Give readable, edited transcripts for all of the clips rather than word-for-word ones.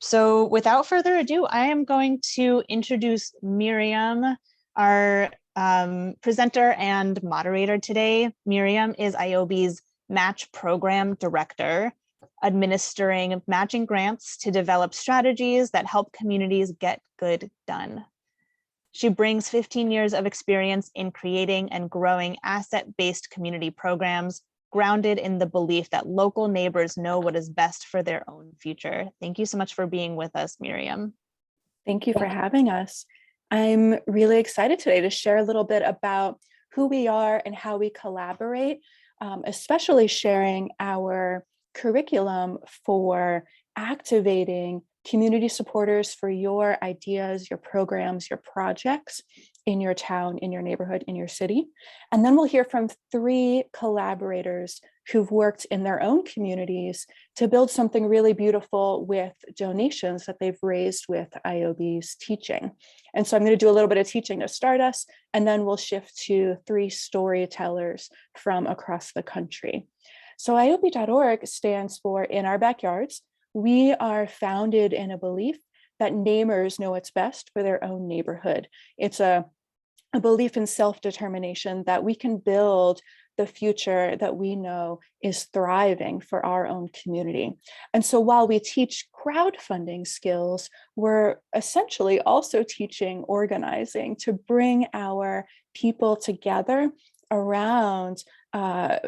So without further ado, I am going to introduce Miriam, our presenter and moderator today. Miriam is ioby's Match Program Director, administering matching grants to develop strategies that help communities get good done. She brings 15 years of experience in creating and growing asset-based community programs, grounded in the belief that local neighbors know what is best for their own future. Thank you so much for being with us, Miriam. Thank you for having us. I'm really excited today to share a little bit about who we are and how we collaborate, especially sharing our curriculum for activating community supporters for your ideas, your programs, your projects in your town, in your neighborhood, in your city. And then we'll hear from 3 collaborators who've worked in their own communities to build something really beautiful with donations that they've raised with ioby's teaching. And so I'm going to do a little bit of teaching to start us, and then we'll shift to 3 storytellers from across the country. So ioby.org stands for In Our Backyards. We are founded in a belief that neighbors know what's best for their own neighborhood. It's a belief in self-determination that we can build the future that we know is thriving for our own community. And so while we teach crowdfunding skills, we're essentially also teaching organizing to bring our people together around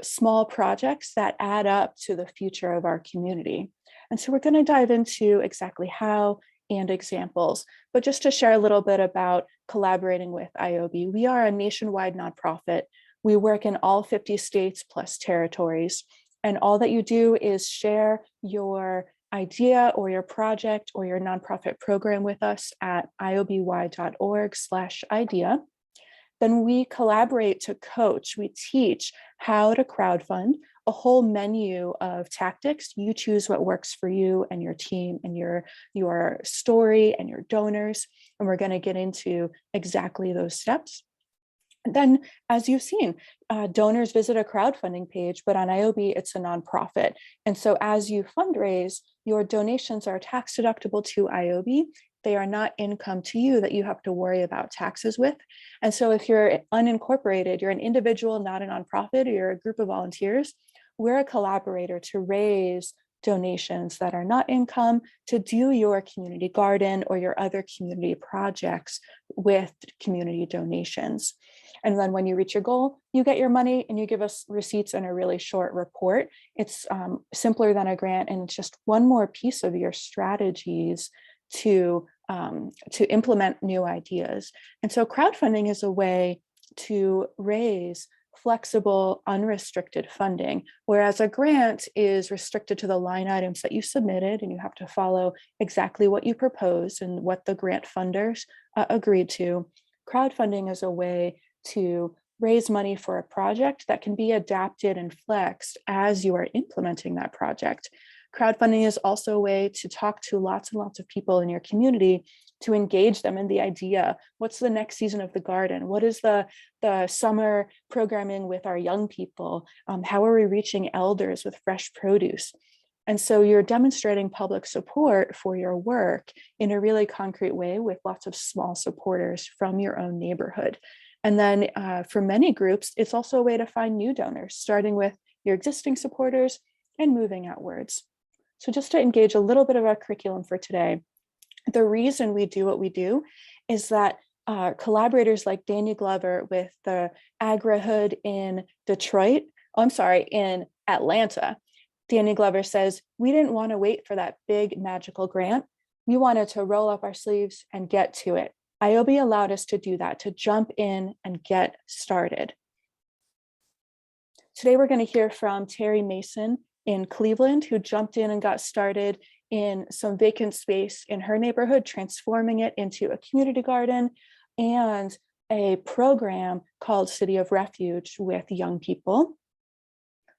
small projects that add up to the future of our community. And so we're going to dive into exactly how and examples, but just to share a little bit about collaborating with ioby. We are a nationwide nonprofit. We work in all 50 states plus territories, and all that you do is share your idea or your project or your nonprofit program with us at ioby.org/idea. Then we collaborate to coach. We teach how to crowdfund, a whole menu of tactics. You choose what works for you and your team and your story and your donors. And we're going to get into exactly those steps. And then, as you've seen, donors visit a crowdfunding page, but on ioby, it's a nonprofit. And so as you fundraise, your donations are tax deductible to ioby. They are not income to you that you have to worry about taxes with. And so if you're unincorporated, you're an individual, not a nonprofit, or you're a group of volunteers, we're a collaborator to raise donations that are not income to do your community garden or your other community projects with community donations. And then when you reach your goal, you get your money and you give us receipts and a really short report. It's simpler than a grant, and it's just one more piece of your strategies to implement new ideas. And so crowdfunding is a way to raise flexible, unrestricted funding, whereas a grant is restricted to the line items that you submitted, and you have to follow exactly what you proposed and what the grant funders agreed to. Crowdfunding is a way to raise money for a project that can be adapted and flexed as you are implementing that project. Crowdfunding is also a way to talk to lots and lots of people in your community to engage them in the idea. What's the next season of the garden? What is the summer programming with our young people? How are we reaching elders with fresh produce? And so you're demonstrating public support for your work in a really concrete way with lots of small supporters from your own neighborhood. And then for many groups, it's also a way to find new donors, starting with your existing supporters and moving outwards. So just to engage a little bit of our curriculum for today, the reason we do what we do is that collaborators like Daniel Glover with the Agri-Hood in in Atlanta. Daniel Glover says, we didn't want to wait for that big magical grant. We wanted to roll up our sleeves and get to it. ioby allowed us to do that, to jump in and get started. Today, we're going to hear from Terri Mason in Cleveland, who jumped in and got started in some vacant space in her neighborhood, transforming it into a community garden and a program called City of Refuge with young people.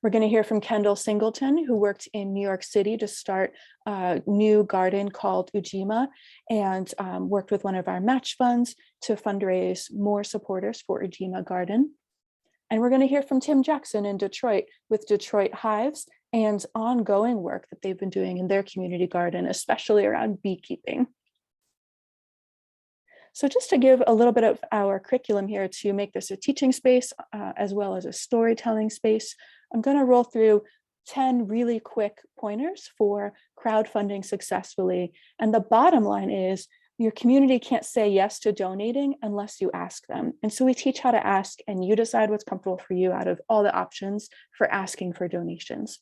We're going to hear from Kendall Singleton, who worked in New York City to start a new garden called Ujima, and worked with one of our match funds to fundraise more supporters for Ujima Garden. And we're going to hear from Tim Jackson in Detroit with Detroit Hives and ongoing work that they've been doing in their community garden, especially around beekeeping. So just to give a little bit of our curriculum here to make this a teaching space as well as a storytelling space, I'm going to roll through 10 really quick pointers for crowdfunding successfully. And the bottom line is your community can't say yes to donating unless you ask them. And so we teach how to ask, and you decide what's comfortable for you out of all the options for asking for donations.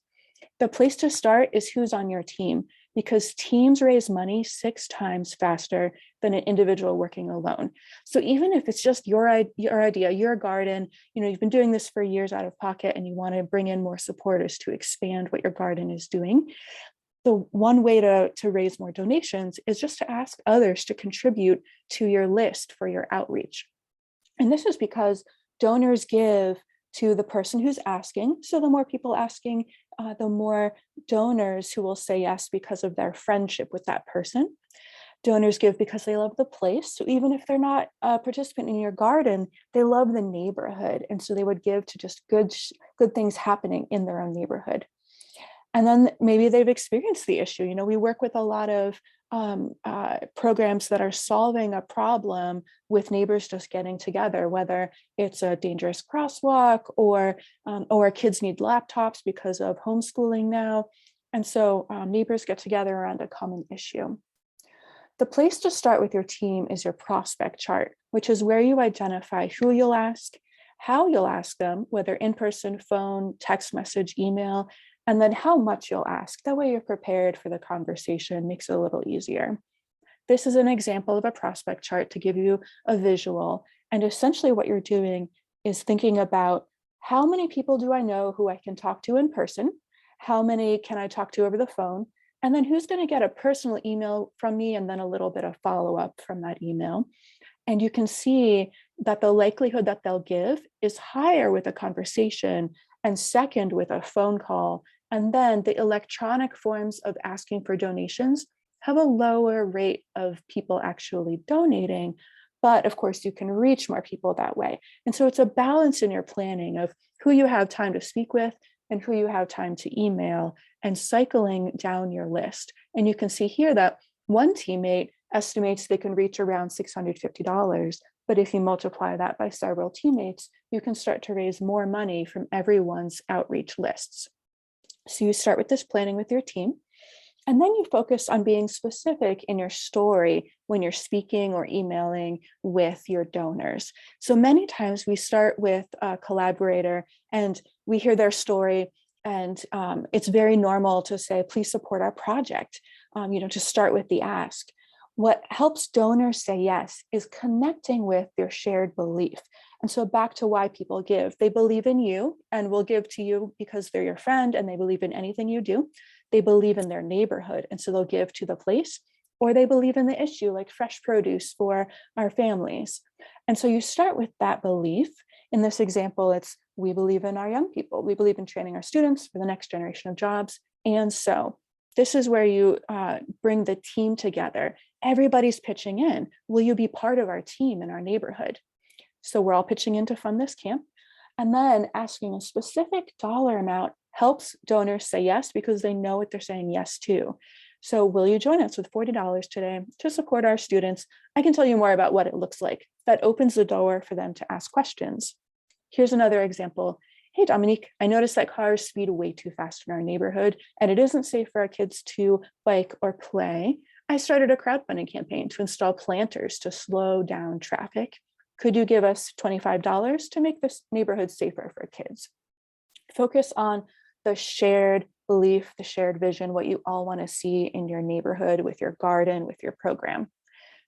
The place to start is who's on your team, because teams raise money 6 times faster than an individual working alone. So even if it's just your idea, your garden, you've been doing this for years out of pocket and you want to bring in more supporters to expand what your garden is doing, the one way to raise more donations is just to ask others to contribute to your list for your outreach. And this is because donors give to the person who's asking. So the more people asking, the more donors who will say yes because of their friendship with that person. Donors give because they love the place. So even if they're not a participant in your garden, they love the neighborhood. And so they would give to just good things happening in their own neighborhood. And then maybe they've experienced the issue. We work with a lot of programs that are solving a problem with neighbors just getting together, whether it's a dangerous crosswalk or kids need laptops because of homeschooling now. And so neighbors get together around a common issue. The place to start with your team is your prospect chart, which is where you identify who you'll ask, how you'll ask them, whether in person, phone, text message, email, and then how much you'll ask. That way you're prepared for the conversation, makes it a little easier. This is an example of a prospect chart to give you a visual. And essentially what you're doing is thinking about how many people do I know who I can talk to in person? How many can I talk to over the phone? And then who's going to get a personal email from me and then a little bit of follow-up from that email. And you can see that the likelihood that they'll give is higher with a conversation and second with a phone call. And then the electronic forms of asking for donations have a lower rate of people actually donating. But of course, you can reach more people that way. And so it's a balance in your planning of who you have time to speak with and who you have time to email and cycling down your list. And you can see here that one teammate estimates they can reach around $650. But if you multiply that by several teammates, you can start to raise more money from everyone's outreach lists. So you start with this planning with your team, and then you focus on being specific in your story when you're speaking or emailing with your donors. So many times we start with a collaborator and we hear their story, and it's very normal to say, please support our project, to start with the ask. What helps donors say yes is connecting with their shared belief. And so back to why people give. They believe in you and will give to you because they're your friend and they believe in anything you do. They believe in their neighborhood, and so they'll give to the place, or they believe in the issue, like fresh produce for our families. And so you start with that belief. In this example, it's we believe in our young people. We believe in training our students for the next generation of jobs. And so this is where you bring the team together. Everybody's pitching in. Will you be part of our team in our neighborhood? So we're all pitching in to fund this camp. And then asking a specific dollar amount helps donors say yes because they know what they're saying yes to. So will you join us with $40 today to support our students? I can tell you more about what it looks like. That opens the door for them to ask questions. Here's another example. Hey, Dominique, I noticed that cars speed way too fast in our neighborhood, and it isn't safe for our kids to bike or play. I started a crowdfunding campaign to install planters to slow down traffic. Could you give us $25 to make this neighborhood safer for kids? Focus on the shared belief, the shared vision, what you all want to see in your neighborhood, with your garden, with your program.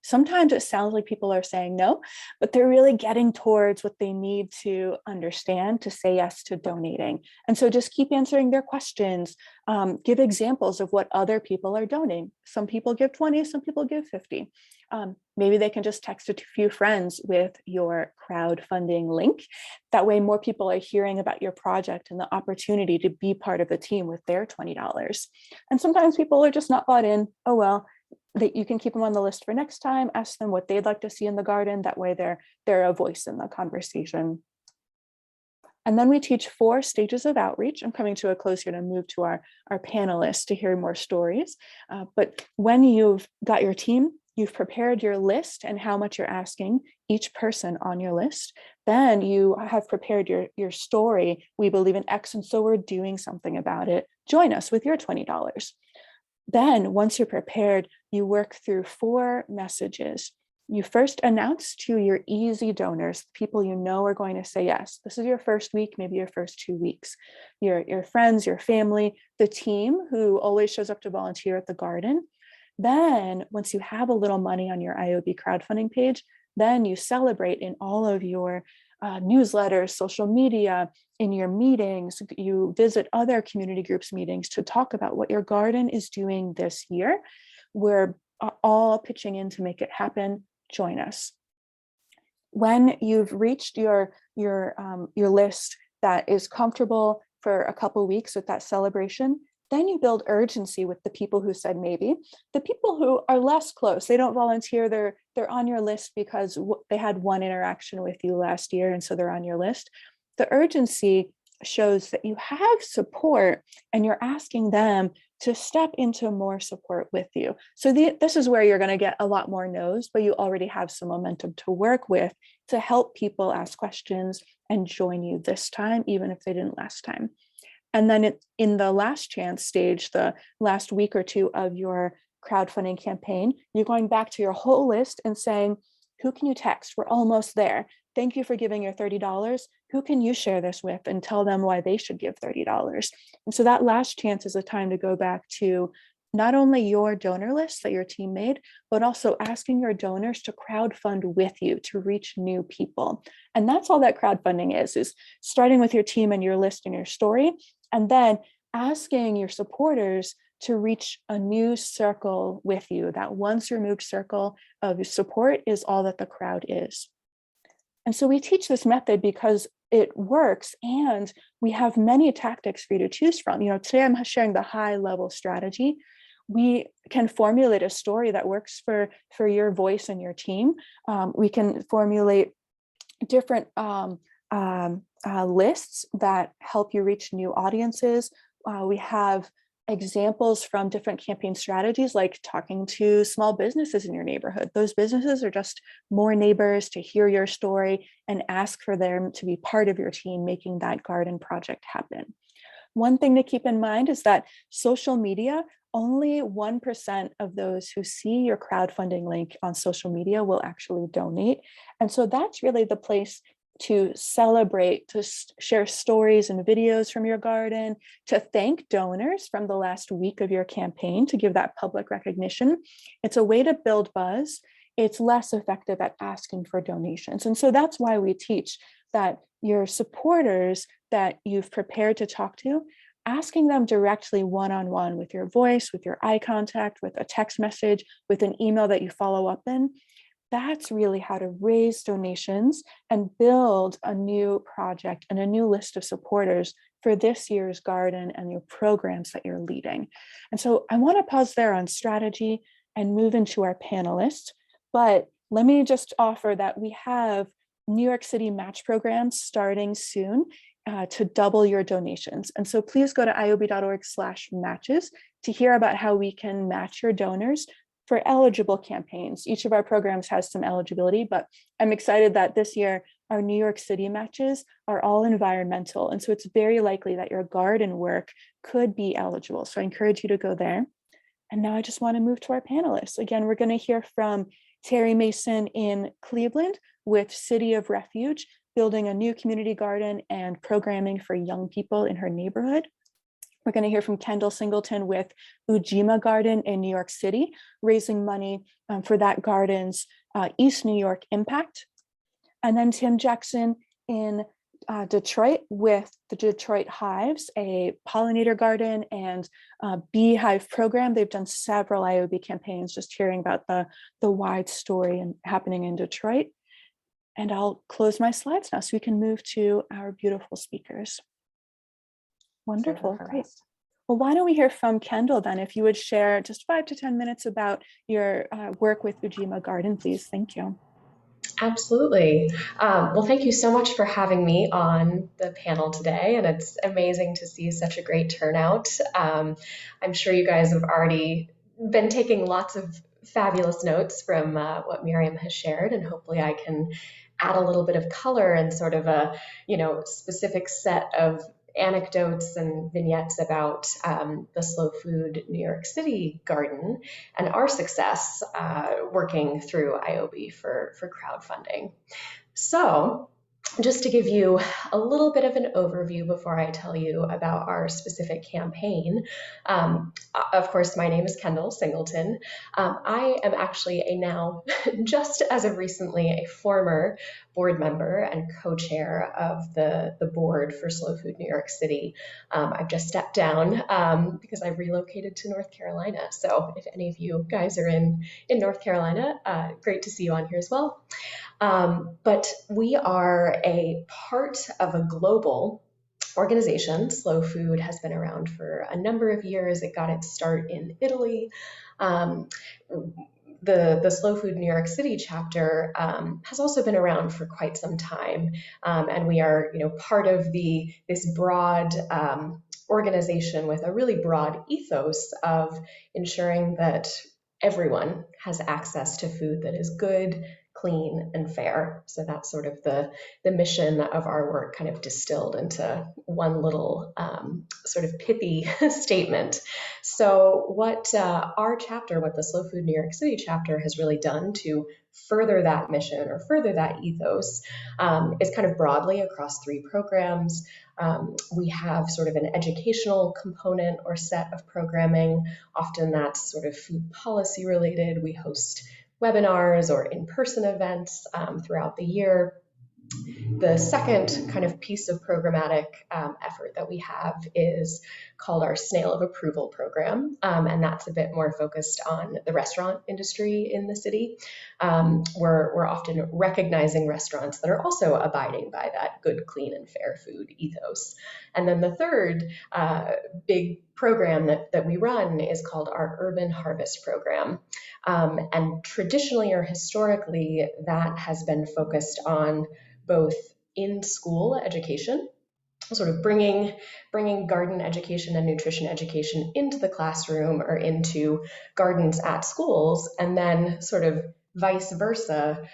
Sometimes it sounds like people are saying no, but they're really getting towards what they need to understand to say yes to donating. And so just keep answering their questions. Give examples of what other people are donating. Some people give 20, some people give 50. Maybe they can just text a few friends with your crowdfunding link. That way more people are hearing about your project and the opportunity to be part of the team with their $20. And sometimes people are just not bought in. Oh, well, that you can keep them on the list for next time, ask them what they'd like to see in the garden. That way they're a voice in the conversation. And then we teach 4 stages of outreach. I'm coming to a close here to move to our panelists to hear more stories. But when you've got your team, you've prepared your list and how much you're asking each person on your list, then you have prepared your story. We believe in X, and so we're doing something about it. Join us with your $20. Then once you're prepared, you work through 4 messages. You first announce to your easy donors, people you know are going to say yes. This is your first week, maybe your first 2 weeks. Your friends, your family, the team who always shows up to volunteer at the garden. Then once you have a little money on your ioby crowdfunding page, then you celebrate in all of your newsletters, social media, in your meetings. You visit other community groups meetings to talk about what your garden is doing this year. We're all pitching in to make it happen. Join us. When you've reached your list that is comfortable for a couple of weeks with that celebration, then you build urgency with the people who said maybe. The people who are less close, they don't volunteer, they're on your list because they had one interaction with you last year, and so they're on your list. The urgency shows that you have support and you're asking them to step into more support with you. So this is where you're going to get a lot more no's, but you already have some momentum to work with to help people ask questions and join you this time, even if they didn't last time. And then in the last chance stage, the last week or 2 of your crowdfunding campaign, you're going back to your whole list and saying, who can you text? We're almost there. Thank you for giving your $30. Who can you share this with and tell them why they should give $30? And so that last chance is a time to go back to not only your donor list that your team made, but also asking your donors to crowdfund with you to reach new people. And that's all that crowdfunding is starting with your team and your list and your story, and then asking your supporters to reach a new circle with you. That once removed circle of support is all that the crowd is. And so we teach this method because it works, and we have many tactics for you to choose from. Today I'm sharing the high level strategy. We can formulate a story that works for your voice and your team. We can formulate different lists that help you reach new audiences. We have examples from different campaign strategies, like talking to small businesses in your neighborhood. Those businesses are just more neighbors to hear your story and ask for them to be part of your team, making that garden project happen. One thing to keep in mind is that social media, only 1% of those who see your crowdfunding link on social media will actually donate. And so that's really the place to celebrate, to share stories and videos from your garden, to thank donors from the last week of your campaign, to give that public recognition. It's a way to build buzz. It's less effective at asking for donations. And so that's why we teach that your supporters that you've prepared to talk to, asking them directly one-on-one with your voice, with your eye contact, with a text message, with an email that you follow up in. That's really how to raise donations and build a new project and a new list of supporters for this year's garden and your programs that you're leading. And so I want to pause there on strategy and move into our panelists. But let me just offer that we have New York City match programs starting soon to double your donations. And so please go to ioby.org/matches to hear about how we can match your donors for eligible campaigns. Each of our programs has some eligibility, but I'm excited that this year our New York City matches are all environmental. And so it's very likely that your garden work could be eligible. So I encourage you to go there. And now I just want to move to our panelists. Again, we're going to hear from Terri Mason in Cleveland with City of Refuge, building a new community garden and programming for young people in her neighborhood. We're going to hear from Kendall Singleton with Ujima Garden in New York City, raising money for that garden's East New York impact. And then Tim Jackson in Detroit with the Detroit Hives, a pollinator garden and beehive program. They've done several ioby campaigns, just hearing about the wide story and happening in Detroit. And I'll close my slides now so we can move to our beautiful speakers. Wonderful, great. Well, why don't we hear from Kendall then, if you would share just 5 to 10 minutes about your work with Ujima Garden, please. Thank you. Absolutely. Well, thank you so much for having me on the panel today, and it's amazing to see such a great turnout. I'm sure you guys have already been taking lots of fabulous notes from what Miriam has shared, and hopefully I can add a little bit of color and sort of a, specific set of anecdotes and vignettes about the Slow Food New York City garden and our success working through ioby for crowdfunding. So, just to give you a little bit of an overview before I tell you about our specific campaign, of course, my name is Kendall Singleton. I am actually a now, just as of recently, a former board member and co-chair of the board for Slow Food New York City. I've just stepped down because I relocated to North Carolina. So if any of you guys are in North Carolina, great to see you on here as well. But we are a part of a global organization. Slow Food has been around for a number of years. It got its start in Italy. Um, the Slow Food New York City chapter has also been around for quite some time, and we are, part of this broad organization with a really broad ethos of ensuring that everyone has access to food that is good, clean, and fair. So that's sort of the mission of our work, kind of distilled into one little sort of pithy statement. So what our chapter, what the Slow Food New York City chapter has really done to further that mission or further that ethos is kind of broadly across 3 programs. We have sort of an educational component or set of programming. Often that's sort of food policy related. We host webinars or in-person events throughout the year. The second kind of piece of programmatic effort that we have is called our Snail of Approval program, and that's a bit more focused on the restaurant industry in the city. We're often recognizing restaurants that are also abiding by that good, clean, and fair food ethos. And then the third big program that we run is called our Urban Harvest program. And traditionally or historically, that has been focused on both in-school education, sort of bringing garden education and nutrition education into the classroom or into gardens at schools, and then sort of vice versa,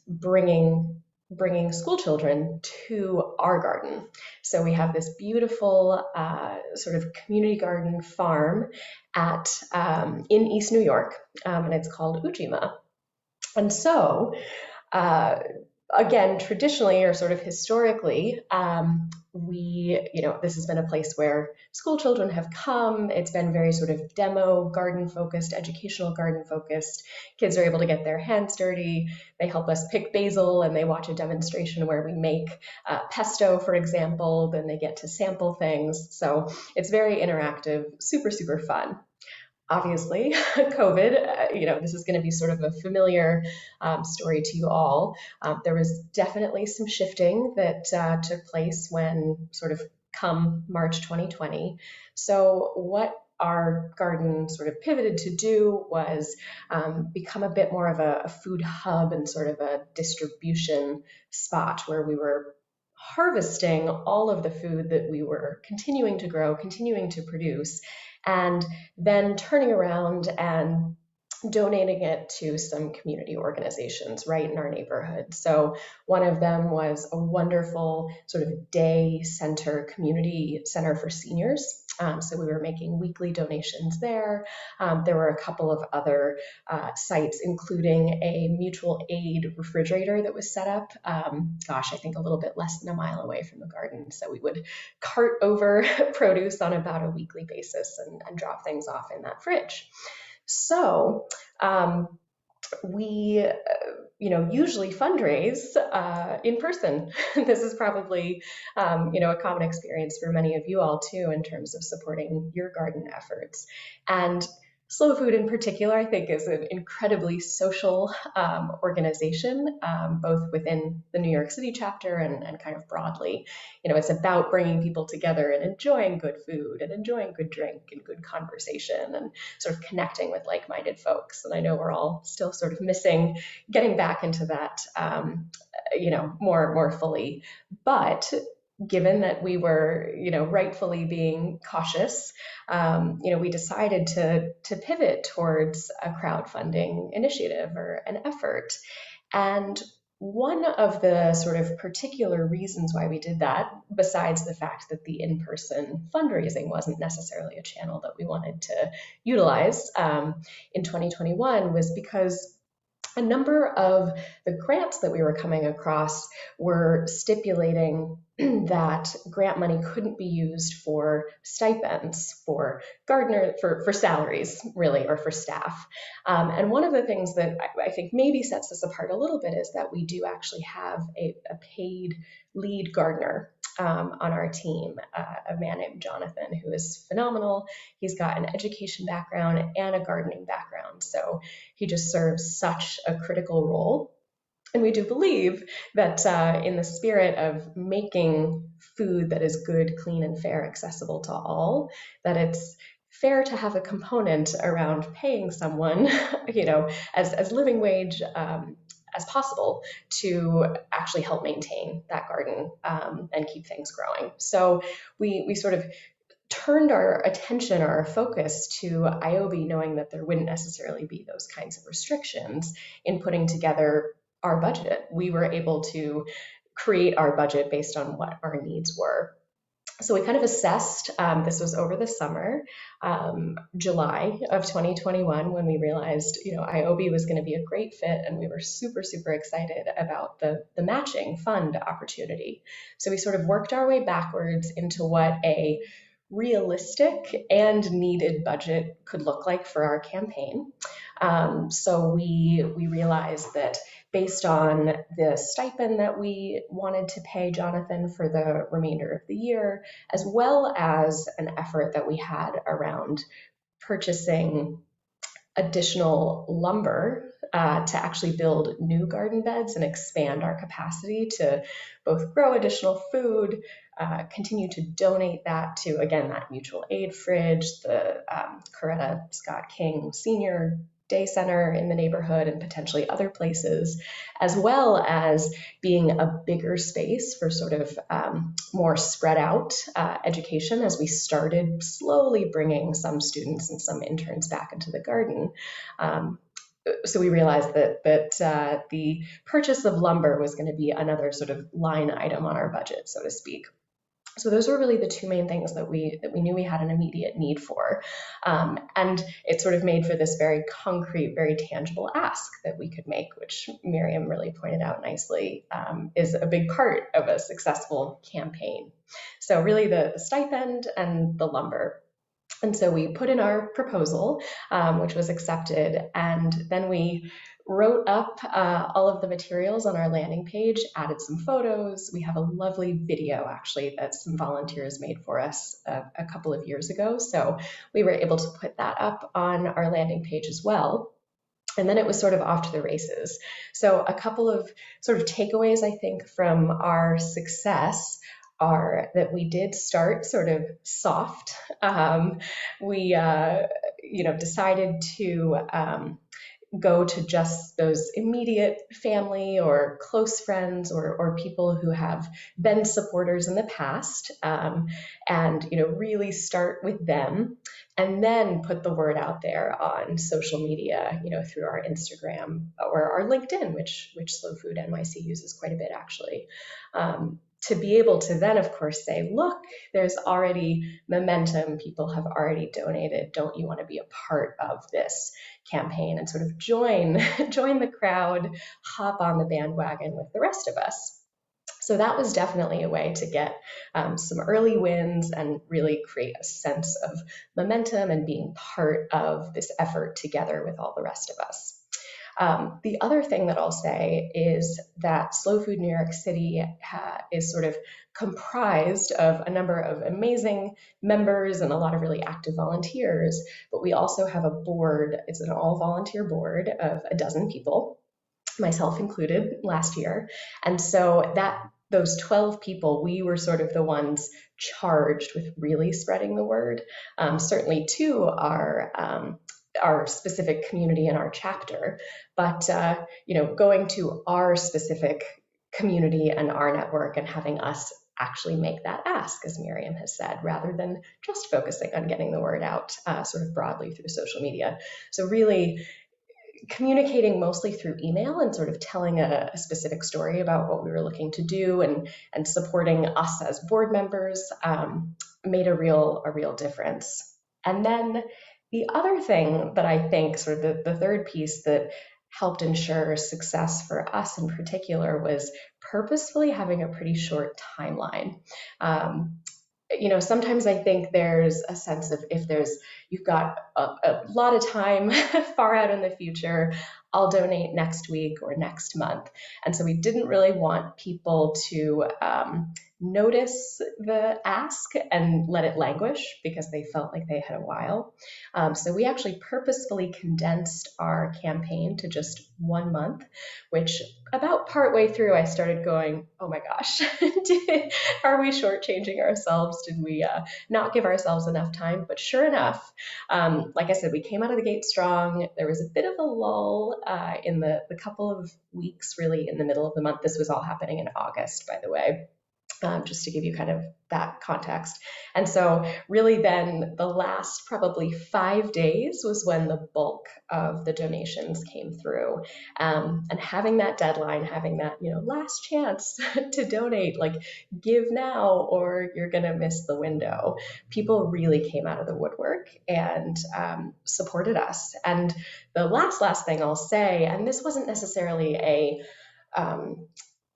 bringing school children to our garden. So we have this beautiful sort of community garden farm in East New York, and it's called Ujima. And so again, traditionally or sort of historically, this has been a place where school children have come. It's been very sort of demo garden focused, educational garden focused. Kids are able to get their hands dirty. They help us pick basil and they watch a demonstration where we make pesto, for example. Then they get to sample things. So it's very interactive, super, super fun. Obviously, COVID, this is going to be sort of a familiar story to you all. There was definitely some shifting that took place when sort of come March 2020. So what our garden sort of pivoted to do was become a bit more of a food hub and sort of a distribution spot where we were harvesting all of the food that we were continuing to grow, continuing to produce, and then turning around and donating it to some community organizations right in our neighborhood. So one of them was a wonderful sort of day center, community center for seniors. So we were making weekly donations there. There were a couple of other sites, including a mutual aid refrigerator that was set up, I think a little bit less than a mile away from the garden. So we would cart over produce on about a weekly basis and drop things off in that fridge. So we, usually fundraise in person. This is probably, a common experience for many of you all too, in terms of supporting your garden efforts. And Slow Food in particular, I think, is an incredibly social organization, both within the New York City chapter and kind of broadly. It's about bringing people together and enjoying good food and enjoying good drink and good conversation and sort of connecting with like-minded folks. And I know we're all still sort of missing getting back into that, more fully. But given that we were, rightfully being cautious, we decided to pivot towards a crowdfunding initiative or an effort. And one of the sort of particular reasons why we did that, besides the fact that the in-person fundraising wasn't necessarily a channel that we wanted to utilize in 2021, was because a number of the grants that we were coming across were stipulating that grant money couldn't be used for stipends, for for salaries, really, or for staff. And one of the things that I think maybe sets us apart a little bit is that we do actually have a paid lead gardener on our team, a man named Jonathan, who is phenomenal. He's got an education background and a gardening background, so he just serves such a critical role. And we do believe that in the spirit of making food that is good, clean, and fair accessible to all, that it's fair to have a component around paying someone, as living wage as possible to actually help maintain that garden and keep things growing. So we sort of turned our attention, our focus to ioby, knowing that there wouldn't necessarily be those kinds of restrictions in putting together our budget. We were able to create our budget based on what our needs were. So we kind of assessed, this was over the summer, July of 2021, when we realized, ioby was going to be a great fit, and we were super, super excited about the matching fund opportunity. So we sort of worked our way backwards into what a realistic and needed budget could look like for our campaign. So we realized that based on the stipend that we wanted to pay Jonathan for the remainder of the year, as well as an effort that we had around purchasing additional lumber to actually build new garden beds and expand our capacity to both grow additional food, continue to donate that to, again, that mutual aid fridge, the Coretta Scott King Senior Day Center in the neighborhood, and potentially other places, as well as being a bigger space for sort of more spread out education as we started slowly bringing some students and some interns back into the garden. So we realized that the purchase of lumber was going to be another sort of line item on our budget, so to speak. So those were really the two main things that we knew we had an immediate need for. And it sort of made for this very concrete, very tangible ask that we could make, which Miriam really pointed out nicely, is a big part of a successful campaign. So really the stipend and the lumber. And so we put in our proposal, which was accepted, and then we wrote up all of the materials on our landing page, added some photos. We have a lovely video, actually, that some volunteers made for us a couple of years ago. So we were able to put that up on our landing page as well. And then it was sort of off to the races. So a couple of sort of takeaways, I think, from our success are that we did start sort of soft. We decided to go to just those immediate family or close friends or people who have been supporters in the past, and really start with them, and then put the word out there on social media, through our Instagram or our LinkedIn, which Slow Food NYC uses quite a bit, actually. To be able to then, of course, say, look, there's already momentum. People have already donated. Don't you want to be a part of this campaign and sort of join the crowd, hop on the bandwagon with the rest of us? So that was definitely a way to get some early wins and really create a sense of momentum and being part of this effort together with all the rest of us. The other thing that I'll say is that Slow Food New York City is sort of comprised of a number of amazing members and a lot of really active volunteers, but we also have a board. It's an all volunteer board of a dozen people, myself included, last year. And so those 12 people, we were sort of the ones charged with really spreading the word, certainly to our specific community and our chapter, but going to our specific community and our network and having us actually make that ask, as Miriam has said, rather than just focusing on getting the word out sort of broadly through social media. So really communicating mostly through email and sort of telling a specific story about what we were looking to do and supporting us as board members made a real difference. And then the other thing that I think, sort of the third piece that helped ensure success for us in particular, was purposefully having a pretty short timeline. Sometimes I think there's a sense of, if you've got a lot of time far out in the future, I'll donate next week or next month. And so we didn't really want people to notice the ask and let it languish because they felt like they had a while. So we actually purposefully condensed our campaign to just 1 month, which about partway through I started going, oh my gosh, are we shortchanging ourselves? Did we not give ourselves enough time? But sure enough, like I said, we came out of the gate strong. There was a bit of a lull in the couple of weeks, really, in the middle of the month. This was all happening in August, by the way. Just to give you kind of that context. And so really then the last probably 5 days was when the bulk of the donations came through. And having that deadline, having that, last chance to donate, like give now or you're going to miss the window. People really came out of the woodwork and supported us. And the last thing I'll say, and this wasn't necessarily a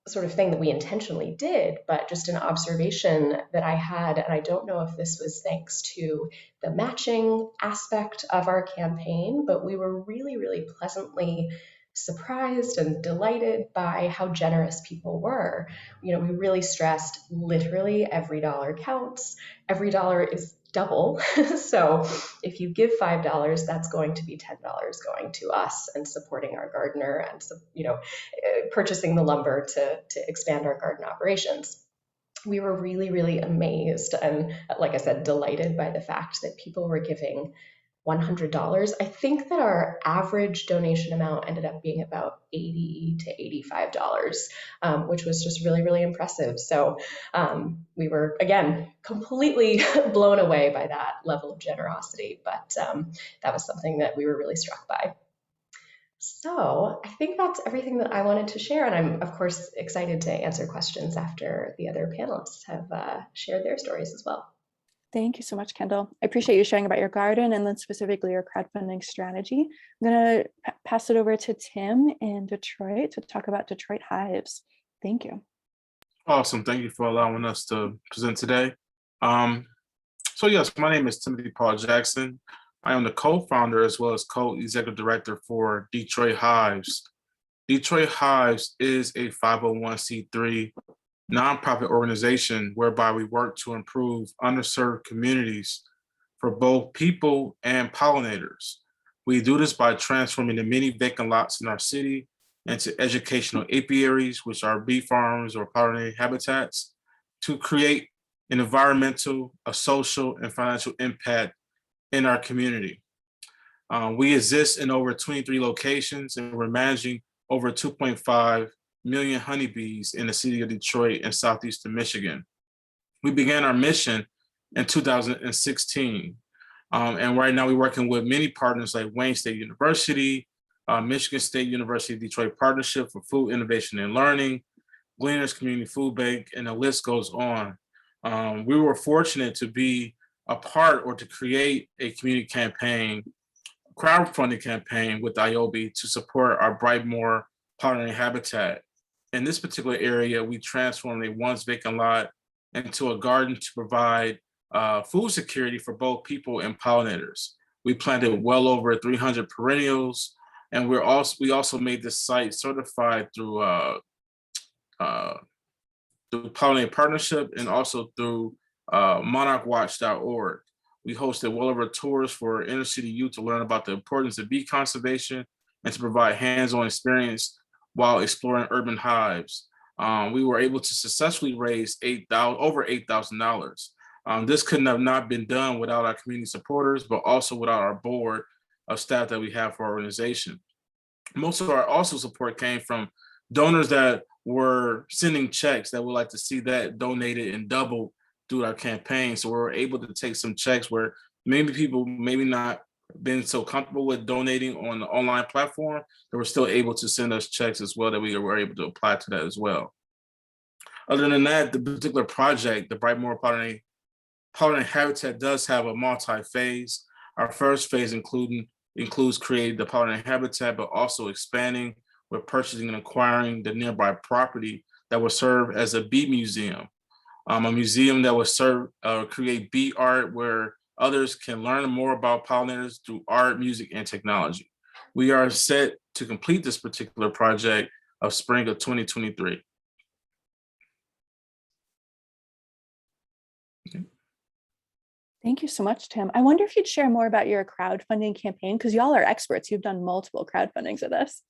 sort of thing that we intentionally did, but just an observation that I had, and I don't know if this was thanks to the matching aspect of our campaign, but we were really pleasantly surprised and delighted by how generous people were. We really stressed literally every dollar counts. Every dollar is double. So if you give $5, that's going to be $10 going to us and supporting our gardener and purchasing the lumber to expand our garden operations. We were really amazed and, like I said, delighted by the fact that people were giving $100. I think that our average donation amount ended up being about $80 to $85, which was just really impressive. So we were, again, completely blown away by that level of generosity, but that was something that we were really struck by. So I think that's everything that I wanted to share, and I'm, of course, excited to answer questions after the other panelists have shared their stories as well. Thank you so much, Kendall. I appreciate you sharing about your garden and then specifically your crowdfunding strategy. I'm going to pass it over to Tim in Detroit to talk about Detroit Hives. Thank you. Awesome. Thank you for allowing us to present today. So yes, my name is Timothy Paul Jackson. I am the co-founder as well as co-executive director for Detroit Hives. Detroit Hives is a 501c3 nonprofit organization whereby we work to improve underserved communities for both people and pollinators. We do this by transforming the many vacant lots in our city into educational apiaries, which are bee farms or pollinator habitats, to create an environmental, a social, and financial impact in our community. We exist in over 23 locations, and we're managing over 2.5 million honeybees in the city of Detroit and southeastern Michigan. We began our mission in 2016. And right now we're working with many partners like Wayne State University, Michigan State University Detroit Partnership for Food Innovation and Learning, Gleaners Community Food Bank, and the list goes on. We were fortunate to be a part or to create a community campaign, crowdfunding campaign with ioby to support our Brightmoor pollinator habitat. In this particular area, we transformed a once vacant lot into a garden to provide food security for both people and pollinators. We planted well over 300 perennials, And we also made this site certified through Pollinator Partnership and also through monarchwatch.org. We hosted well over tours for inner city youth to learn about the importance of bee conservation and to provide hands-on experience while exploring urban hives. We were able to successfully raise over $8,000. This couldn't have not been done without our community supporters, but also without our board of staff that we have for our organization. Most of our also support came from donors that were sending checks that would like to see that donated and doubled through our campaign. So we were able to take some checks where maybe people maybe not been so comfortable with donating on the online platform, they were still able to send us checks as well that we were able to apply to that as well. Other than that, the particular project, the Brightmoor Pollinator Habitat, does have a multi-phase. Our first phase includes creating the pollinator habitat, but also expanding with purchasing and acquiring the nearby property that will serve as a bee museum. A museum that will create bee art where others can learn more about pollinators through art, music, and technology. We are set to complete this particular project of spring of 2023. Okay. Thank you so much, Tim. I wonder if you'd share more about your crowdfunding campaign, because y'all are experts. You've done multiple crowdfundings of this.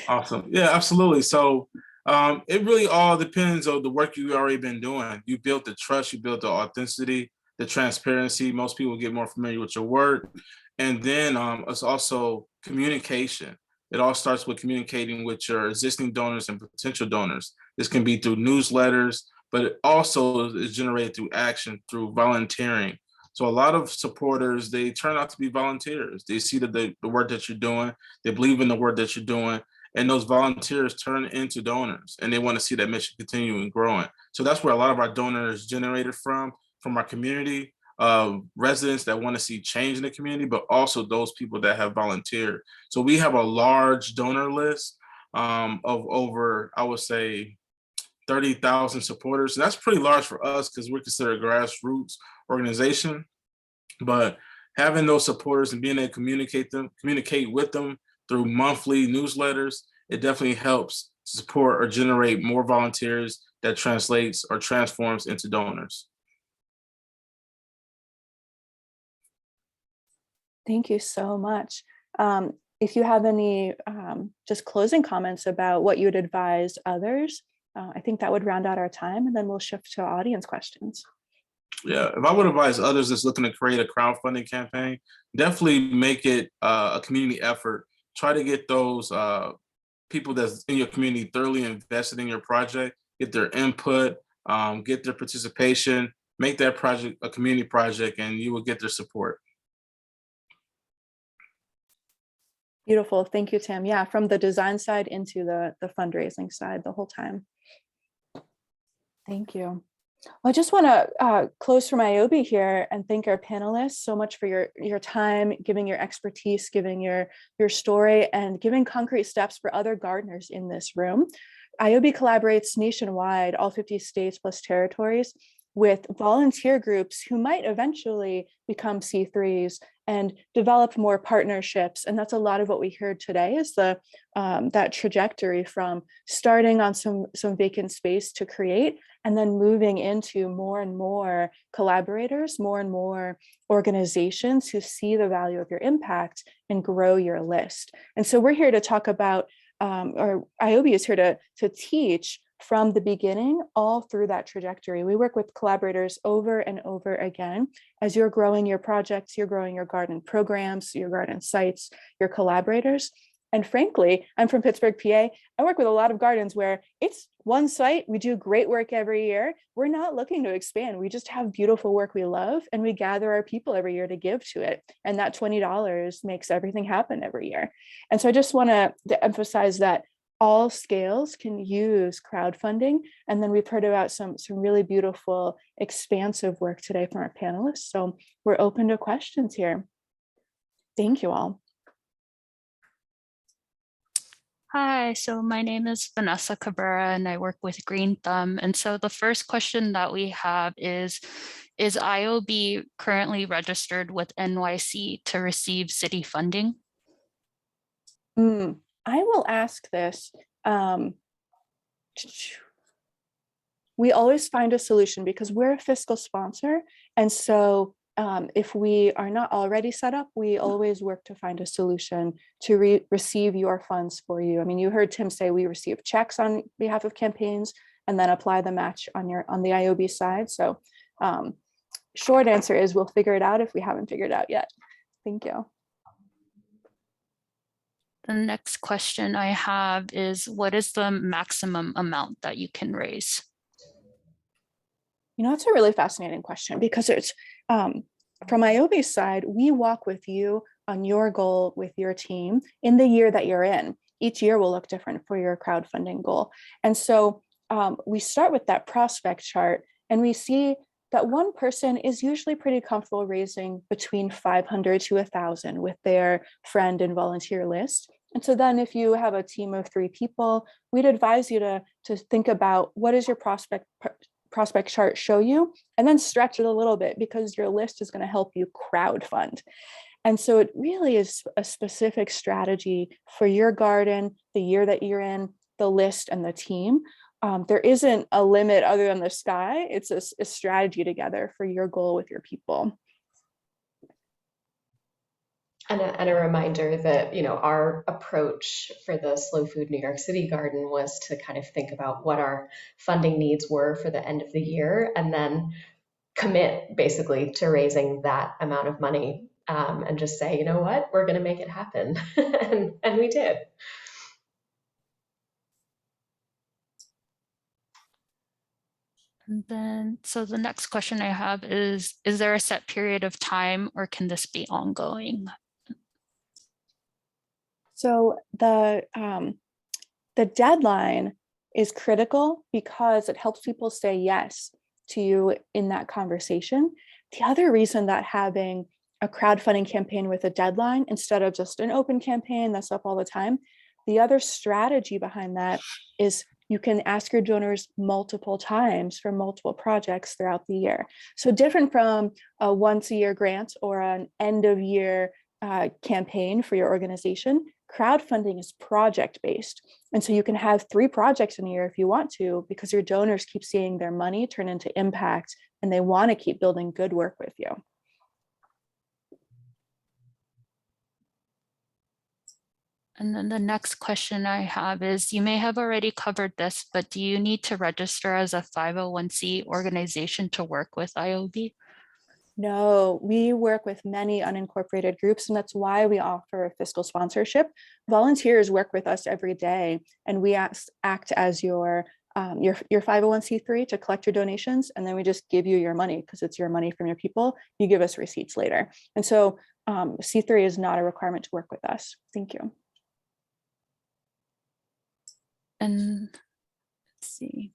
Awesome. Yeah, absolutely. So it really all depends on the work you've already been doing. You built the trust, you built the authenticity, the transparency. Most people get more familiar with your work. And then it's also communication. It all starts with communicating with your existing donors and potential donors. This can be through newsletters, but it also is generated through action, through volunteering. So a lot of supporters, they turn out to be volunteers. They see that the work that you're doing, they believe in the work that you're doing, and those volunteers turn into donors, and they want to see that mission continue and growing. So that's where a lot of our donors generated from our community, residents that want to see change in the community, but also those people that have volunteered. So we have a large donor list of over, I would say, 30,000 supporters. And that's pretty large for us because we're considered a grassroots organization. But having those supporters and being able to communicate with them through monthly newsletters, it definitely helps support or generate more volunteers that translates or transforms into donors. Thank you so much. If you have any just closing comments about what you would advise others, I think that would round out our time, and then we'll shift to audience questions. Yeah, if I would advise others that's looking to create a crowdfunding campaign, definitely make it a community effort. Try to get those people that's in your community thoroughly invested in your project, get their input, get their participation, make that project a community project, and you will get their support. Beautiful. Thank you, Tim. Yeah, from the design side into the fundraising side the whole time. Thank you. Well, I just want to close from ioby here and thank our panelists so much for your time, giving your expertise, giving your story, and giving concrete steps for other gardeners in this room. ioby collaborates nationwide, all 50 states plus territories, with volunteer groups who might eventually become C3s and develop more partnerships. And that's a lot of what we heard today, is that trajectory from starting on some vacant space to create, and then moving into more and more collaborators, more and more organizations who see the value of your impact and grow your list. And so we're here to talk about, or ioby is here to teach from the beginning all through that trajectory. We work with collaborators over and over again. As you're growing your projects, you're growing your garden programs, your garden sites, your collaborators. And frankly, I'm from Pittsburgh, PA. I work with a lot of gardens where it's one site. We do great work every year. We're not looking to expand. We just have beautiful work we love, and we gather our people every year to give to it. And that $20 makes everything happen every year. And so I just want to emphasize that all scales can use crowdfunding. And then we've heard about some really beautiful, expansive work today from our panelists. So we're open to questions here. Thank you all. Hi, so my name is Vanessa Cabrera and I work with GreenThumb. And so the first question that we have is ioby currently registered with NYC to receive city funding? I will ask this. We always find a solution because we're a fiscal sponsor. And so if we are not already set up, we always work to find a solution to receive your funds for you. I mean, you heard Tim say we receive checks on behalf of campaigns and then apply the match on the ioby side. So short answer is we'll figure it out if we haven't figured it out yet. Thank you. The next question I have is, what is the maximum amount that you can raise? You know, it's a really fascinating question because it's from ioby's side, we walk with you on your goal with your team in the year that you're in. Each year will look different for your crowdfunding goal. And so we start with that prospect chart and we see that one person is usually pretty comfortable raising between 500 to 1,000 with their friend and volunteer list. And so then if you have a team of 3 people, we'd advise you to think about what is your prospect chart show you, and then stretch it a little bit because your list is going to help you crowdfund. And so it really is a specific strategy for your garden, the year that you're in, the list and the team. There isn't a limit other than the sky. It's a strategy together for your goal with your people. And a reminder that, you know, our approach for the Slow Food New York City garden was to kind of think about what our funding needs were for the end of the year and then commit basically to raising that amount of money and just say, you know what, we're going to make it happen. and we did. And then, so the next question I have is there a set period of time or can this be ongoing? So the deadline is critical because it helps people say yes to you in that conversation. The other reason that having a crowdfunding campaign with a deadline instead of just an open campaign that's up all the time, the other strategy behind that is you can ask your donors multiple times for multiple projects throughout the year. So different from a once-a-year grant or an end-of-year campaign for your organization, crowdfunding is project-based. And so you can have 3 projects in a year if you want to, because your donors keep seeing their money turn into impact and they want to keep building good work with you. And then the next question I have is, you may have already covered this, but do you need to register as a 501c organization to work with ioby? No, we work with many unincorporated groups, and that's why we offer fiscal sponsorship. Volunteers work with us every day, and we act as your 501c3 to collect your donations, and then we just give you your money because it's your money from your people. You give us receipts later. And so C3 is not a requirement to work with us. Thank you. And let's see.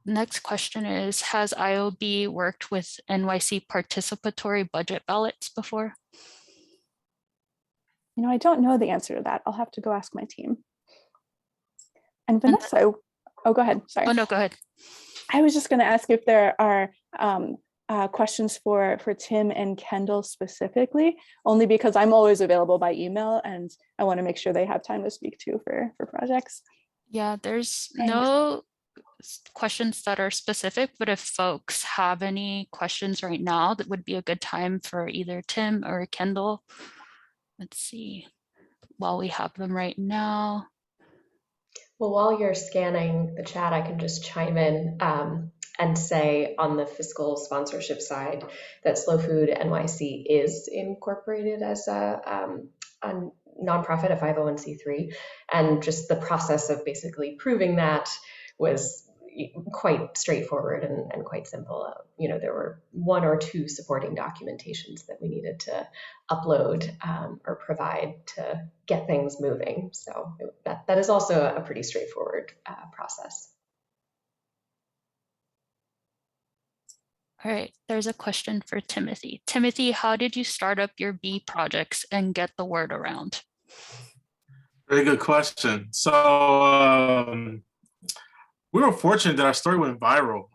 Next question is, has ioby worked with NYC participatory budget ballots before? You know, I don't know the answer to that. I'll have to go ask my team. And Vanessa, oh, go ahead. Sorry. Oh, no, go ahead. I was just going to ask if there are questions for Tim and Kendall specifically, only because I'm always available by email and I want to make sure they have time to speak to for projects. Yeah, there's no questions that are specific, but if folks have any questions right now, that would be a good time for either Tim or Kendall. Let's see, while we have them right now. Well, while you're scanning the chat, I can just chime in and say on the fiscal sponsorship side that Slow Food NYC is incorporated as a nonprofit, a 501c3, and just the process of basically proving that was quite straightforward and quite simple. You know, there were 1 or 2 supporting documentations that we needed to upload or provide to get things moving. So that is also a pretty straightforward process. All right, there's a question for Timothy. Timothy, how did you start up your bee projects and get the word around? Very good question. So we were fortunate that our story went viral.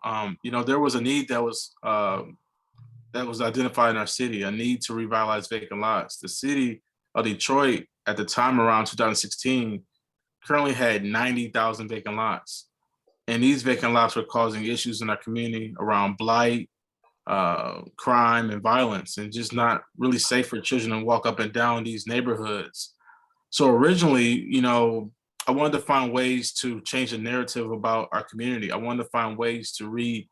You know, there was a need that was identified in our city, a need to revitalize vacant lots. The city of Detroit at the time around 2016 currently had 90,000 vacant lots. And these vacant lots were causing issues in our community around blight, crime, and violence, and just not really safe for children to walk up and down these neighborhoods. So originally, I wanted to find ways to change the narrative about our community. I wanted to find ways to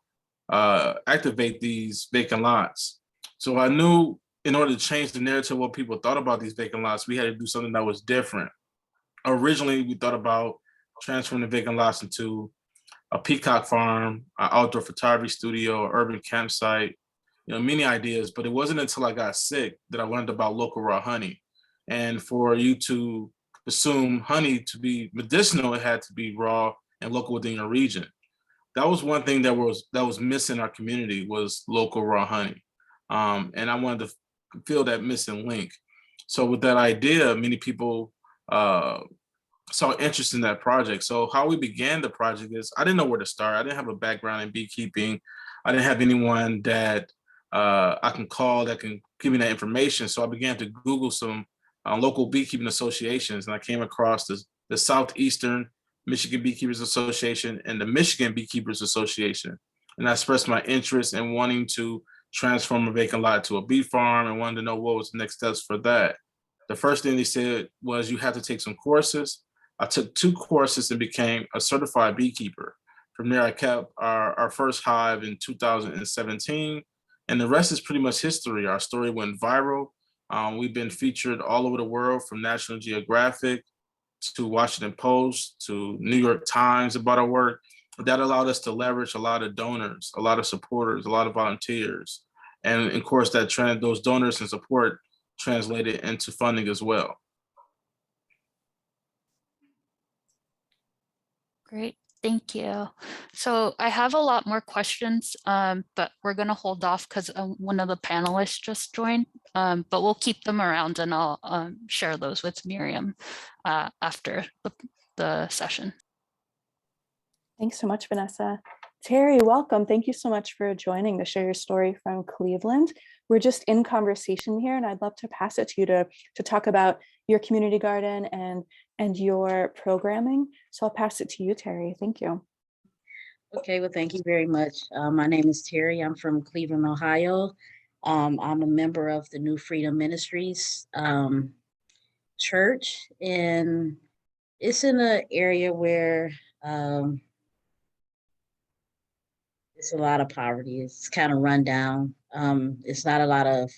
activate these vacant lots. So I knew in order to change the narrative of what people thought about these vacant lots, we had to do something that was different. Originally, we thought about transforming the vacant lots into a peacock farm, an outdoor photography studio, an urban campsite, many ideas. But it wasn't until I got sick that I learned about local raw honey. And for you to assume honey to be medicinal, it had to be raw and local within your region. That was one thing that was missing in our community, was local raw honey. And I wanted to fill that missing link. So with that idea, many people saw interest in that project. So how we began the project is, I didn't know where to start. I didn't have a background in beekeeping. I didn't have anyone that I can call that can give me that information. So I began to Google some local beekeeping associations, and I came across the Southeastern Michigan Beekeepers Association and the Michigan Beekeepers Association. And I expressed my interest in wanting to transform a vacant lot to a bee farm, and wanted to know what was the next steps for that. The first thing they said was you had to take some courses. I took 2 courses and became a certified beekeeper. From there, I kept our first hive in 2017, and the rest is pretty much history. Our story went viral. We've been featured all over the world, from National Geographic to Washington Post to New York Times about our work. That allowed us to leverage a lot of donors, a lot of supporters, a lot of volunteers. And of course, those donors and support translated into funding as well. Great, thank you. So I have a lot more questions, but we're gonna hold off because one of the panelists just joined, but we'll keep them around, and I'll share those with Miriam after the session. Thanks so much, Vanessa. Terri, welcome. Thank you so much for joining to share your story from Cleveland. We're just in conversation here, and I'd love to pass it to you to talk about your community garden and your programming. So I'll pass it to you, Terri. Thank you. Okay, well, thank you very much. My name is Terri. I'm from Cleveland, Ohio. I'm a member of the New Freedom Ministries church, and it's in an area where it's a lot of poverty. It's kind of run down. It's not a lot of,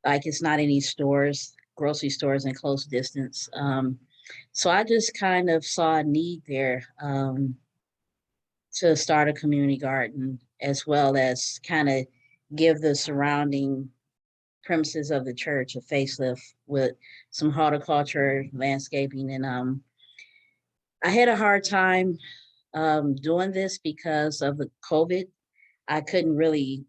it's not any stores, grocery stores in close distance. So I just kind of saw a need there to start a community garden, as well as kind of give the surrounding premises of the church a facelift with some horticulture, landscaping. And I had a hard time doing this because of the COVID. I couldn't really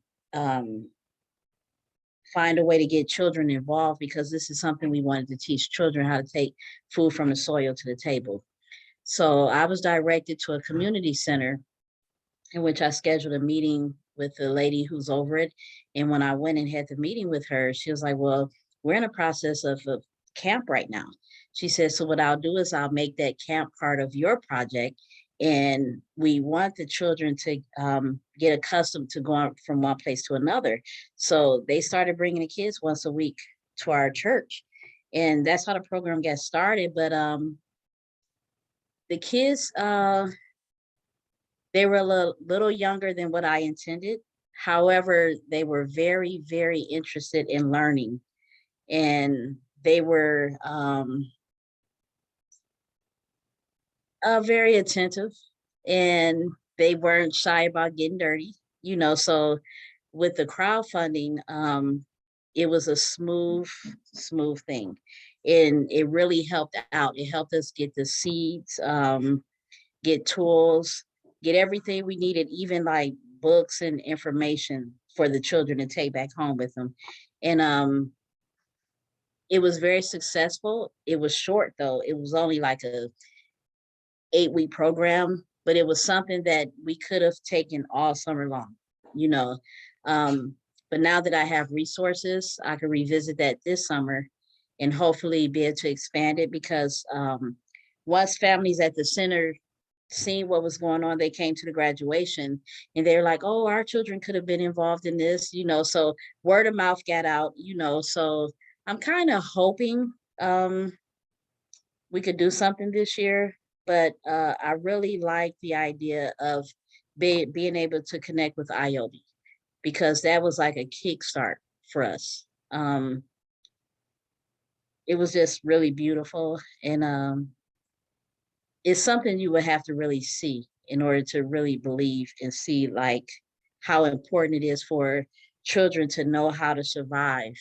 find a way to get children involved, because this is something we wanted to teach children, how to take food from the soil to the table. So I was directed to a community center, in which I scheduled a meeting with the lady who's over it. And when I went and had the meeting with her, she was like, well, we're in a process of a camp right now. She said, so what I'll do is I'll make that camp part of your project. And we want the children to get accustomed to going from one place to another. So they started bringing the kids once a week to our church. And that's how the program got started. But the kids, they were a little younger than what I intended. However, they were very, very interested in learning. And they were very attentive, and they weren't shy about getting dirty, so with the crowdfunding, it was a smooth thing. And it really helped out. It helped us get the seeds, get tools, get everything we needed, even like books and information for the children to take back home with them. And it was very successful. It was short though. It was only like a 8-week program, but it was something that we could have taken all summer long, but now that I have resources, I can revisit that this summer and hopefully be able to expand it, because once families at the center seen what was going on, they came to the graduation and they're like, oh, our children could have been involved in this, so word of mouth got out, so I'm kind of hoping we could do something this year, but I really like the idea of being able to connect with ioby, because that was like a kickstart for us. It was just really beautiful, and it's something you would have to really see in order to really believe and see like how important it is for children to know how to survive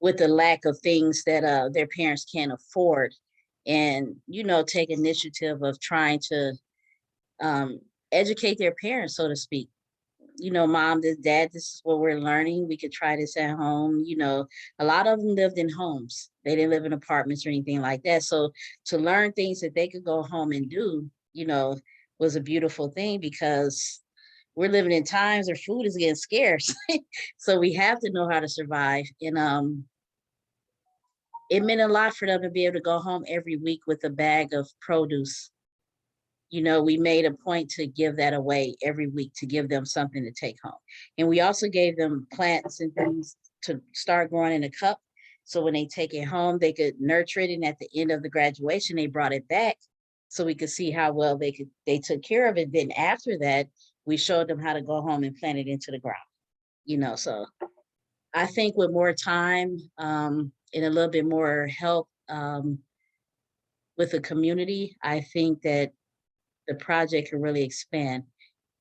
with the lack of things that their parents can't afford, and take initiative of trying to educate their parents, so to speak. Mom, dad, this is what we're learning. We could try this at home. A lot of them lived in homes. They didn't live in apartments or anything like that. So to learn things that they could go home and do, was a beautiful thing, because we're living in times where food is getting scarce. So we have to know how to survive. And it meant a lot for them to be able to go home every week with a bag of produce. We made a point to give that away every week, to give them something to take home. And we also gave them plants and things to start growing in a cup. So when they take it home, they could nurture it. And at the end of the graduation, they brought it back so we could see how well they took care of it. Then after that, we showed them how to go home and plant it into the ground. So I think with more time and a little bit more help with the community, I think that the project can really expand.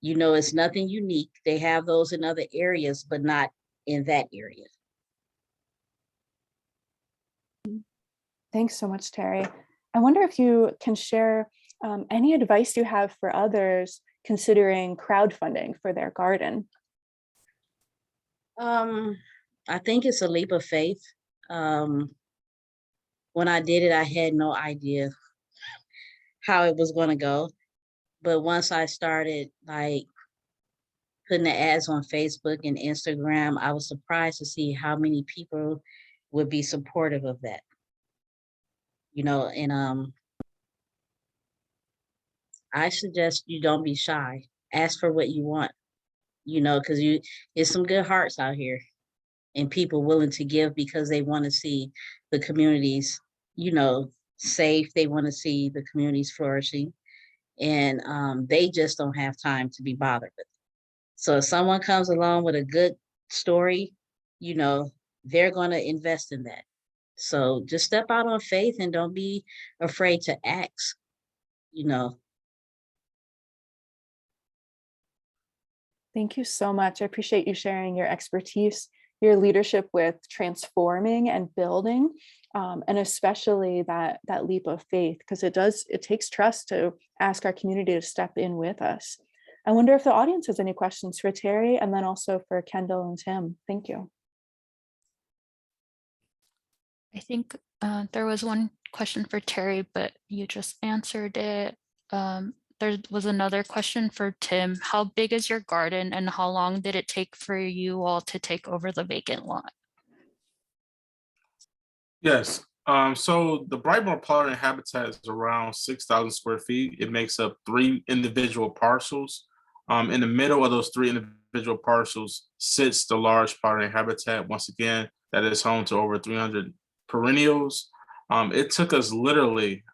It's nothing unique. They have those in other areas, but not in that area. Thanks so much, Terri. I wonder if you can share any advice you have for others considering crowdfunding for their garden. I think it's a leap of faith. When I did it, I had no idea how it was going to go. But once I started like putting the ads on Facebook and Instagram, I was surprised to see how many people would be supportive of that. And I suggest you don't be shy. Ask for what you want, because there's some good hearts out here and people willing to give because they want to see the communities, safe. They want to see the communities flourishing. And they just don't have time to be bothered with it. So if someone comes along with a good story, they're going to invest in that. So just step out on faith and don't be afraid to ask. Thank you so much. I appreciate you sharing your expertise, your leadership with transforming and building, and especially that leap of faith, because it takes trust to ask our community to step in with us. I wonder if the audience has any questions for Terri, and then also for Kendall and Tim. Thank you. I think there was one question for Terri, but you just answered it. There was another question for Tim. How big is your garden and how long did it take for you all to take over the vacant lot? Yes. So the Brightmore Pollard Habitat is around 6,000 square feet. It makes up 3 individual parcels. In the middle of those 3 individual parcels sits the large Pollard Habitat. Once again, that is home to over 300 perennials. It took us literally,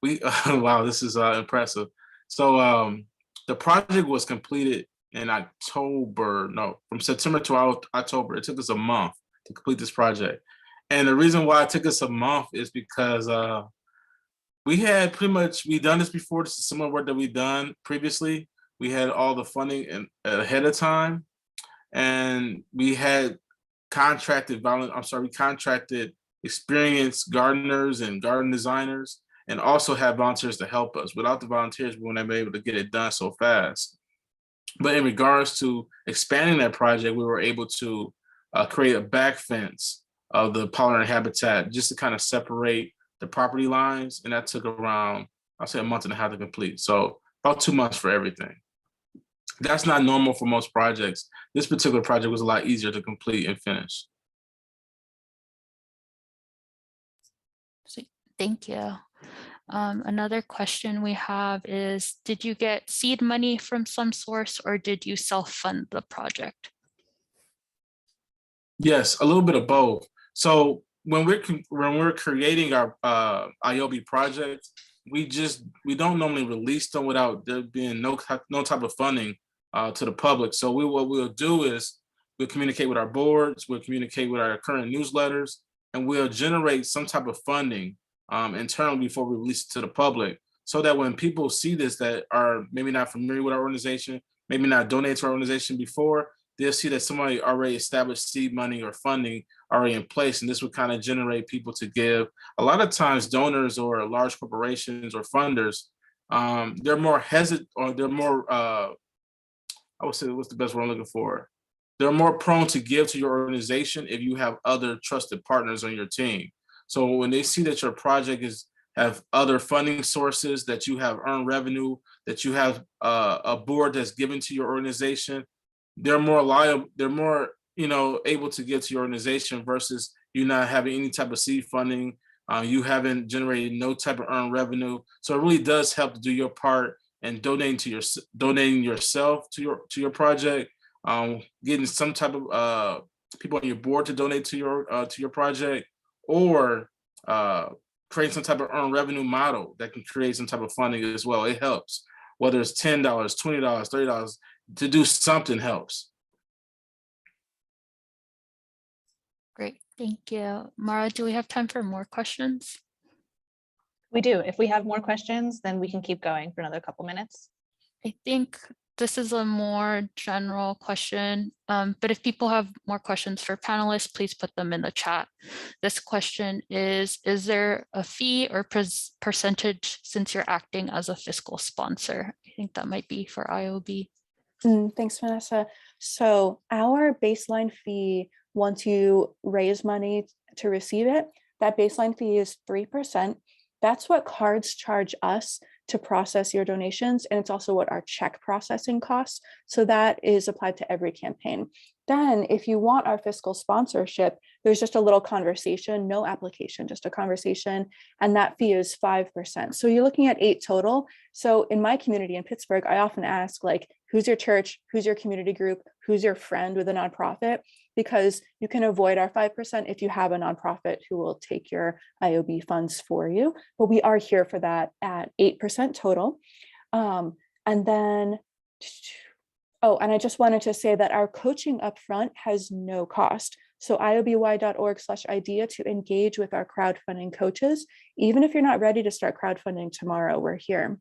wow, this is impressive. So the project was completed in from September to October. It took us a month to complete this project. And the reason why it took us a month is because we've done this before. This is similar work that we've done previously. We had all the funding ahead of time, and we had contracted experienced gardeners and garden designers, and also have volunteers to help us. Without the volunteers, we wouldn't have been able to get it done so fast. But in regards to expanding that project, we were able to create a back fence of the pollinator habitat just to kind of separate the property lines. And that took around, I'll say, a month and a half to complete. So about 2 months for everything. That's not normal for most projects. This particular project was a lot easier to complete and finish. Thank you. Another question we have is, did you get seed money from some source or did you self-fund the project? Yes, a little bit of both. So when we're creating our ioby project, we don't normally release them without there being no type of funding to the public. So what we'll do is we'll communicate with our boards, we'll communicate with our current newsletters, and we'll generate some type of funding internally before we release it to the public, so that when people see this that are maybe not familiar with our organization, maybe not donated to our organization before, they'll see that somebody already established seed money or funding already in place, and this would kind of generate people to give. A lot of times donors or large corporations or funders, they're more hesitant, or they're more, I would say, what's the best word I'm looking for? They're more prone to give to your organization if you have other trusted partners on your team. So when they see that your project have other funding sources, that you have earned revenue, that you have a board that's given to your organization, they're more liable, they're more, able to give to your organization versus you not having any type of seed funding. You haven't generated no type of earned revenue. So it really does help to do your part and donating yourself to your project, getting some type of people on your board to donate to your project, or create some type of earned revenue model that can create some type of funding as well. It helps, whether it's $10, $20, $30, to do something helps. Great, thank you. Mara, do we have time for more questions? We do. If we have more questions, then we can keep going for another couple minutes. I think this is a more general question, but if people have more questions for panelists, please put them in the chat. This question is there a fee or percentage since you're acting as a fiscal sponsor? I think that might be for ioby. Thanks, Vanessa. So our baseline fee, once you raise money to receive it, that baseline fee is 3%. That's what cards charge us to process your donations. And it's also what our check processing costs. So that is applied to every campaign. Then if you want our fiscal sponsorship, there's just a little conversation, no application, just a conversation. And that fee is 5%. So you're looking at 8 total. So in my community in Pittsburgh, I often ask, like, who's your church? Who's your community group? Who's your friend with a nonprofit? Because you can avoid our 5% if you have a nonprofit who will take your ioby funds for you. But we are here for that at 8% total. And then, oh, and I just wanted to say that our coaching upfront has no cost. So ioby.org/idea to engage with our crowdfunding coaches. Even if you're not ready to start crowdfunding tomorrow, we're here.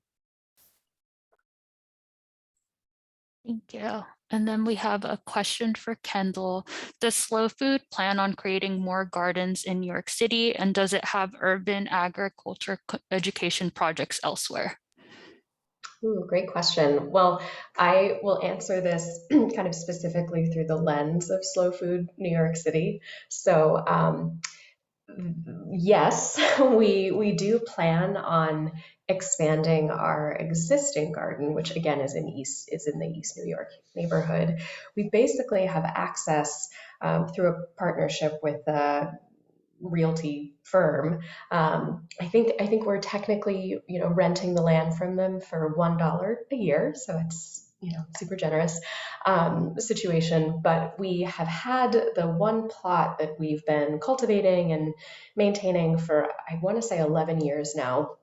Thank you. And then we have a question for Kendall. Does Slow Food plan on creating more gardens in New York City? And does it have urban agriculture education projects elsewhere? Ooh, great question. Well, I will answer this kind of specifically through the lens of Slow Food New York City. So yes, we do plan on expanding our existing garden, which again is in the East New York neighborhood. We basically have access through a partnership with a realty firm. I think we're technically, renting the land from them for $1 a year, so it's super generous situation. But we have had the one plot that we've been cultivating and maintaining for, I want to say, 11 years now.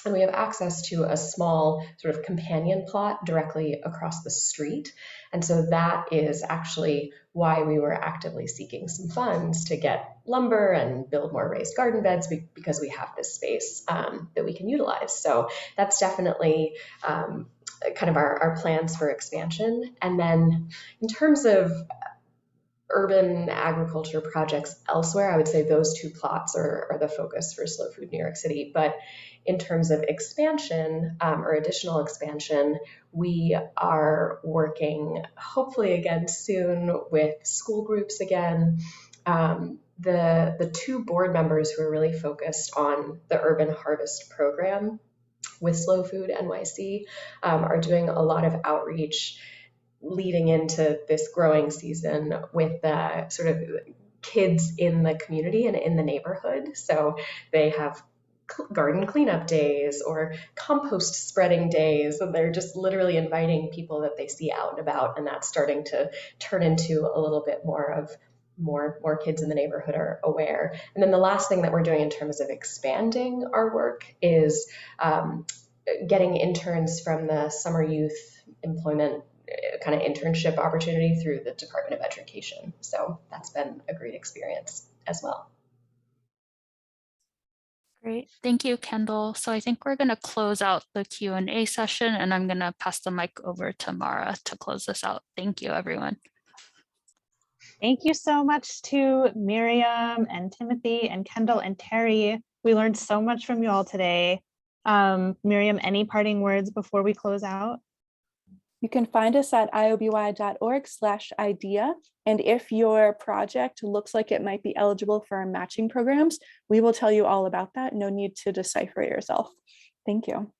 And we have access to a small sort of companion plot directly across the street. And so that is actually why we were actively seeking some funds to get lumber and build more raised garden beds, because we have this space that we can utilize. So that's definitely kind of our plans for expansion. And then in terms of urban agriculture projects elsewhere, I would say those 2 plots are the focus for Slow Food New York City. But in terms of expansion or additional expansion, we are working hopefully again soon with school groups again. The 2 board members who are really focused on the Urban Harvest program with Slow Food NYC are doing a lot of outreach leading into this growing season with sort of kids in the community and in the neighborhood. So they have garden cleanup days or compost spreading days. And they're just literally inviting people that they see out and about. And that's starting to turn into a little bit more of more kids in the neighborhood are aware. And then the last thing that we're doing in terms of expanding our work is getting interns from the summer youth employment kind of internship opportunity through the Department of Education. So that's been a great experience as well. Great, thank you, Kendall. So I think we're going to close out the Q&A session, and I'm going to pass the mic over to Mara to close this out. Thank you, everyone. Thank you so much to Miriam and Timothy and Kendall and Terri. We learned so much from you all today. Miriam, any parting words before we close out? You can find us at ioby.org/idea. And if your project looks like it might be eligible for our matching programs, we will tell you all about that. No need to decipher it yourself. Thank you.